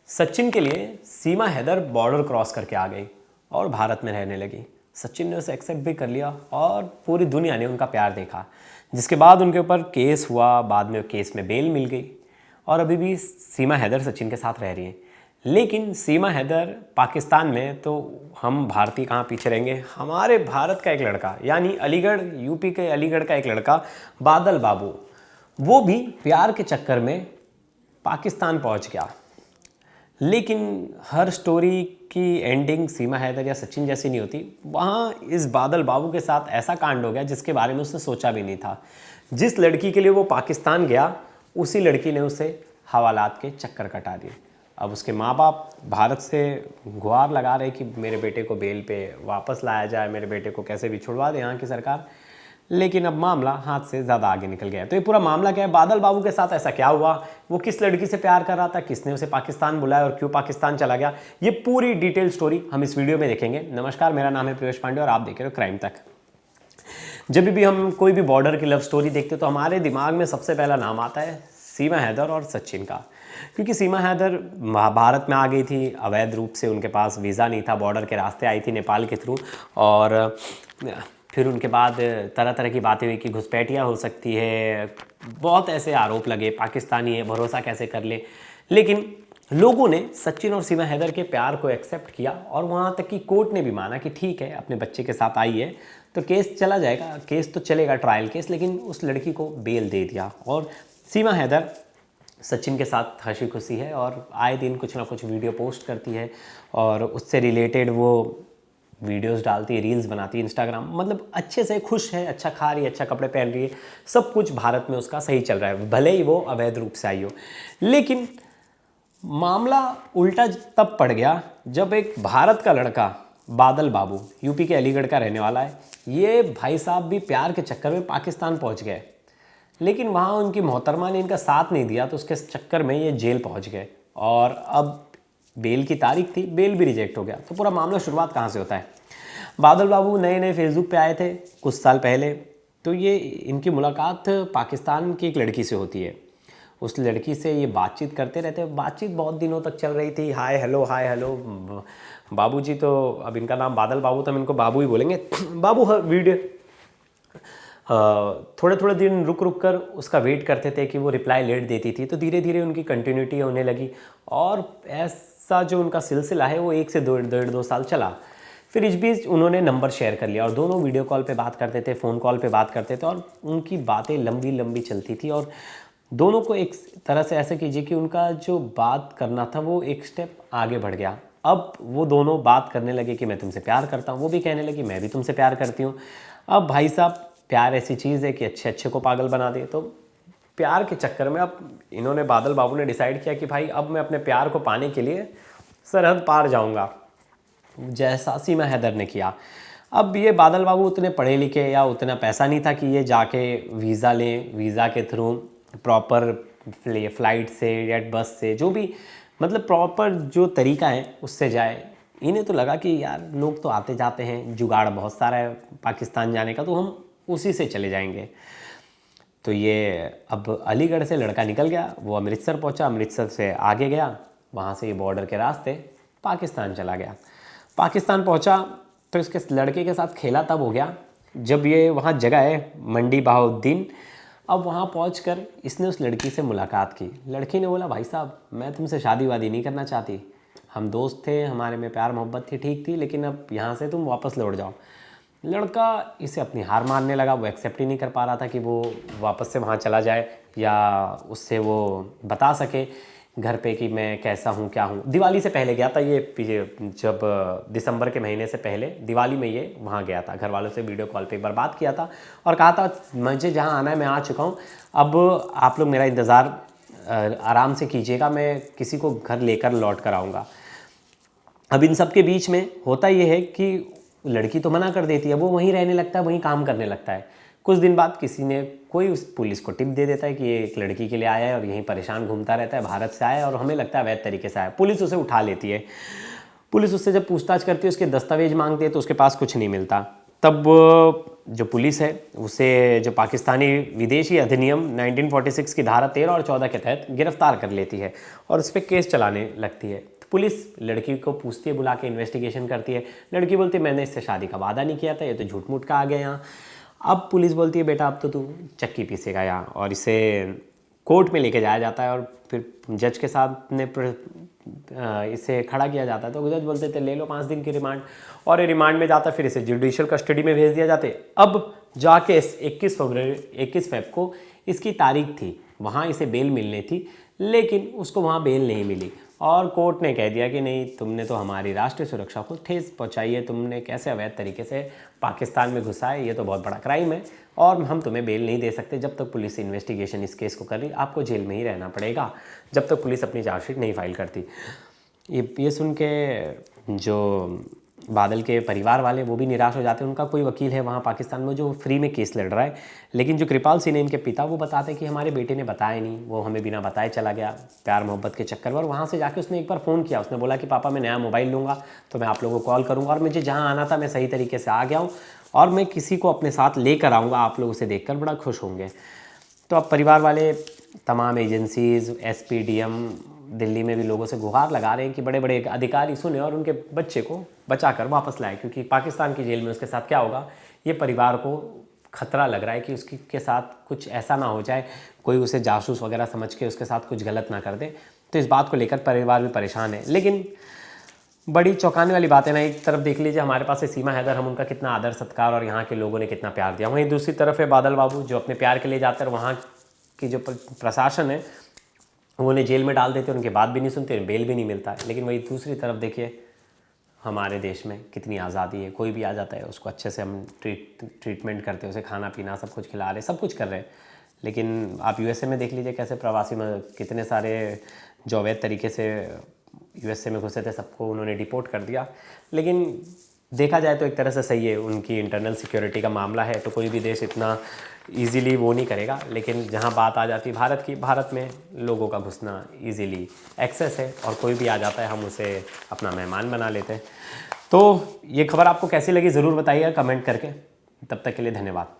सचिन के लिए सीमा Haider border cross करके आ गई और भारत में रहने लगी। सचिन ने उसे एक्सेप्ट भी कर लिया और पूरी दुनिया ने उनका प्यार देखा, जिसके बाद उनके ऊपर केस हुआ। बाद में केस में बेल मिल गई और अभी भी सीमा हैदर सचिन के साथ रह रही है। लेकिन सीमा हैदर पाकिस्तान में, तो हम भारतीय कहाँ पीछे रहेंगे। हमारे भारत का एक लड़का, यानी अलीगढ़, यूपी के अलीगढ़ का एक लड़का बादल बाबू, वो भी प्यार के चक्कर में पाकिस्तान पहुंच गया। लेकिन हर स्टोरी की एंडिंग सीमा हैदर या सचिन जैसी नहीं होती। वहाँ इस बादल बाबू के साथ ऐसा कांड हो गया जिसके बारे में उसने सोचा भी नहीं था। जिस लड़की के लिए वो पाकिस्तान गया, उसी लड़की ने उसे हवालात के चक्कर कटा दिए। अब उसके माँ बाप भारत से गुहार लगा रहे कि मेरे बेटे को बेल पे वापस लाया जाए, मेरे बेटे को कैसे भी छुड़वा दे यहाँ की सरकार। लेकिन अब मामला हाथ से ज़्यादा आगे निकल गया। तो ये पूरा मामला क्या है, बादल बाबू के साथ ऐसा क्या हुआ, वो किस लड़की से प्यार कर रहा था, किसने उसे पाकिस्तान बुलाया और क्यों पाकिस्तान चला गया, ये पूरी डिटेल स्टोरी हम इस वीडियो में देखेंगे। नमस्कार, मेरा नाम है प्रियेश पांडे और आप देख रहे हो क्राइम तक। जब भी हम कोई भी बॉर्डर की लव स्टोरी देखते तो हमारे दिमाग में सबसे पहला नाम आता है सीमा हैदर और सचिन का, क्योंकि सीमा हैदर भारत में आ गई थी अवैध रूप से। उनके पास वीज़ा नहीं था, बॉर्डर के रास्ते आई थी नेपाल के थ्रू, और फिर उनके बाद तरह तरह की बातें हुई कि घुसपैठिया हो सकती है, बहुत ऐसे आरोप लगे, पाकिस्तानी है, भरोसा कैसे कर ले। लेकिन लोगों ने सचिन और सीमा हैदर के प्यार को एक्सेप्ट किया और वहाँ तक कि कोर्ट ने भी माना कि ठीक है, अपने बच्चे के साथ आई है तो केस चला जाएगा, केस तो चलेगा, ट्रायल केस। लेकिन उस लड़की को बेल दे दिया और सीमा हैदर सचिन के साथ हंसी खुशी है और आए दिन कुछ ना कुछ वीडियो पोस्ट करती है और उससे रिलेटेड वो वीडियोस डालती है, रील्स बनाती है, इंस्टाग्राम, मतलब अच्छे से खुश है, अच्छा खा रही है, अच्छा कपड़े पहन रही है, सब कुछ भारत में उसका सही चल रहा है, भले ही वो अवैध रूप से आई हो। लेकिन मामला उल्टा तब पड़ गया जब एक भारत का लड़का बादल बाबू, यूपी के अलीगढ़ का रहने वाला है, ये भाई साहब भी प्यार के चक्कर में पाकिस्तान पहुंच गए। लेकिन वहाँ उनकी मोहतरमा ने इनका साथ नहीं दिया तो उसके चक्कर में ये जेल पहुंच गए और अब बेल की तारीख थी, बेल भी रिजेक्ट हो गया। तो पूरा मामला शुरुआत कहाँ से होता है। बादल बाबू नए नए फेसबुक पे आए थे कुछ साल पहले, तो ये इनकी मुलाकात पाकिस्तान की एक लड़की से होती है। उस लड़की से ये बातचीत करते रहते, बातचीत बहुत दिनों तक चल रही थी, हाय हेलो बाबूजी, तो अब इनका नाम बादल बाबू, तो हम इनको बाबू ही बोलेंगे। बाबू वीडियो थोड़े थोड़े दिन रुक रुक कर उसका वेट करते थे कि वो रिप्लाई लेट देती थी, तो धीरे धीरे उनकी कंटिन्यूटी होने लगी और ऐसा जो उनका सिलसिला है वो 1 से 2 साल चला। फिर इस बीच उन्होंने नंबर शेयर कर लिया और दोनों वीडियो कॉल पे बात करते थे, फ़ोन कॉल पे बात करते थे और उनकी बातें लंबी लंबी चलती थी। और दोनों को एक तरह से ऐसे कीजिए कि उनका जो बात करना था वो एक स्टेप आगे बढ़ गया। अब वो दोनों बात करने लगे कि मैं तुमसे प्यार करता हूँ, वो भी कहने लगी मैं भी तुमसे प्यार करती हूँ। अब भाई साहब, प्यार ऐसी चीज़ है कि अच्छे अच्छे को पागल बना दे। तो प्यार के चक्कर में अब इन्होंने, बादल बाबू ने डिसाइड किया कि भाई अब मैं अपने प्यार को पाने के लिए सरहद पार जाऊंगा, जैसा सीमा हैदर ने किया। अब ये बादल बाबू उतने पढ़े लिखे या उतना पैसा नहीं था कि ये जाके वीज़ा लें, वीज़ा के थ्रू प्रॉपर फ्लाइट से या बस से, जो भी मतलब प्रॉपर जो तरीका है उससे जाए। इन्हें तो लगा कि यार लोग तो आते जाते हैं, जुगाड़ बहुत सारा है पाकिस्तान जाने का, तो हम उसी से चले जाएंगे। तो ये अब अलीगढ़ से लड़का निकल गया, वो अमृतसर पहुंचा, अमृतसर से आगे गया, वहाँ से ये बॉर्डर के रास्ते पाकिस्तान चला गया। पाकिस्तान पहुंचा तो इसके लड़के के साथ खेला तब हो गया जब ये, वहाँ जगह है मंडी बहाउद्दीन, अब वहाँ पहुंचकर इसने उस लड़की से मुलाकात की। लड़की ने बोला भाई साहब मैं तुमसे शादी वादी नहीं करना चाहती, हम दोस्त थे, हमारे में प्यार मोहब्बत थी, ठीक थी, लेकिन अब यहाँ से तुम वापस लौट जाओ। लड़का इसे अपनी हार मानने लगा, वो एक्सेप्ट ही नहीं कर पा रहा था कि वो वापस से वहाँ चला जाए या उससे वो बता सके घर पे कि मैं कैसा हूँ क्या हूँ। दिवाली से पहले गया था ये, जब दिसंबर के महीने से पहले दिवाली में ये वहाँ गया था, घर वालों से वीडियो कॉल पे एक बार बात किया था और कहा था मुझे जहाँ आना है मैं आ चुका हूँ, अब आप लोग मेरा इंतज़ार आराम से कीजिएगा, मैं किसी को घर लेकर लौट कर आऊँगा। अब इन सब के बीच में होता ये है कि लड़की तो मना कर देती है, वो वहीं रहने लगता है, वहीं काम करने लगता है। कुछ दिन बाद किसी ने, कोई उस पुलिस को टिप दे देता है कि ये एक लड़की के लिए आया है और यहीं परेशान घूमता रहता है, भारत से आया है और हमें लगता है अवैध तरीके से आया। पुलिस उसे उठा लेती है। पुलिस उससे जब पूछताछ करती है, उसके दस्तावेज मांगती है तो उसके पास कुछ नहीं मिलता। तब जो पुलिस है उसे जो पाकिस्तानी विदेशी अधिनियम 1946 की धारा 13 और 14 के तहत गिरफ्तार कर लेती है और उस पर केस चलाने लगती है। तो पुलिस लड़की को पूछती है, बुला के इन्वेस्टिगेशन करती है। लड़की बोलती है मैंने इससे शादी का वादा नहीं किया था, ये तो झूठ मूठ का आ गया यहाँ। अब पुलिस बोलती है बेटा अब तो तू चक्की पीसेगा यहाँ, और इसे कोर्ट में लेके जाया जाता है और फिर जज के साथ ने इसे खड़ा किया जाता है। तो जज बोलते थे ले लो 5 दिन की रिमांड, और ये रिमांड में जाता, फिर इसे जुडिशियल कस्टडी में भेज दिया जाते। अब जाके 21 फेब को इसकी तारीख थी, वहाँ इसे बेल मिलनी थी, लेकिन उसको वहाँ बेल नहीं मिली और कोर्ट ने कह दिया कि नहीं, तुमने तो हमारी राष्ट्रीय सुरक्षा को ठेस पहुँचाई है, तुमने कैसे अवैध तरीके से पाकिस्तान में घुसा है, ये तो बहुत बड़ा क्राइम है और हम तुम्हें बेल नहीं दे सकते। जब तक पुलिस इन्वेस्टिगेशन इस केस को कर रही, आपको जेल में ही रहना पड़ेगा जब तक पुलिस अपनी चार्जशीट नहीं फाइल करती। ये सुन के जो बादल के परिवार वाले वो भी निराश हो जाते हैं। उनका कोई वकील है वहाँ पाकिस्तान में जो फ्री में केस लड़ रहा है, लेकिन जो कृपाल सिंह है इनके पिता, वो बताते हैं कि हमारे बेटे ने बताया नहीं, वो हमें बिना बताए चला गया प्यार मोहब्बत के चक्कर में। और वहाँ से जाके उसने एक बार फ़ोन किया, उसने बोला कि पापा मैं नया मोबाइल लूँगा तो मैं आप लोगों को कॉल करूँगा, और मुझे जहाँ आना था मैं सही तरीके से आ गया हूँ और मैं किसी को अपने साथ लेकर आऊँगा, आप लोग उसे देखकर बड़ा खुश होंगे। तो अब परिवार वाले तमाम एजेंसीज़, SPDM दिल्ली में भी लोगों से गुहार लगा रहे हैं कि बड़े बड़े अधिकारी सुने और उनके बच्चे को बचाकर वापस लाए, क्योंकि पाकिस्तान की जेल में उसके साथ क्या होगा ये परिवार को खतरा लग रहा है कि उसके के साथ कुछ ऐसा ना हो जाए, कोई उसे जासूस वगैरह समझ के उसके साथ कुछ गलत ना कर दे। तो इस बात को लेकर परिवार भी परेशान है। लेकिन बड़ी चौंकाने वाली बात है ना, एक तरफ देख लीजिए हमारे पास है सीमा हैदर, हम उनका कितना आदर सत्कार और यहाँ के लोगों ने कितना प्यार दिया, वहीं दूसरी तरफ है बादल बाबू जो अपने प्यार के लिए जाते हैं, वहाँ की जो प्रशासन है वो उन्हें जेल में डाल देते, उनके बात भी नहीं सुनते, बेल भी नहीं मिलता है। लेकिन वही दूसरी तरफ देखिए हमारे देश में कितनी आज़ादी है, कोई भी आ जाता है उसको अच्छे से हम ट्रीटमेंट करते हैं, उसे खाना पीना सब कुछ खिला रहे, सब कुछ कर रहे हैं। लेकिन आप USA में देख लीजिए कैसे प्रवासी में कितने सारे जो अवैध तरीके से USA में घुसे थे सबको उन्होंने डिपोर्ट कर दिया। लेकिन देखा जाए तो एक तरह से सही है, उनकी इंटरनल सिक्योरिटी का मामला है तो कोई भी देश इतना इजीली वो नहीं करेगा। लेकिन जहां बात आ जाती है भारत की, भारत में लोगों का घुसना इजीली एक्सेस है और कोई भी आ जाता है हम उसे अपना मेहमान बना लेते हैं। तो ये खबर आपको कैसी लगी ज़रूर बताइएगा कमेंट करके। तब तक के लिए धन्यवाद।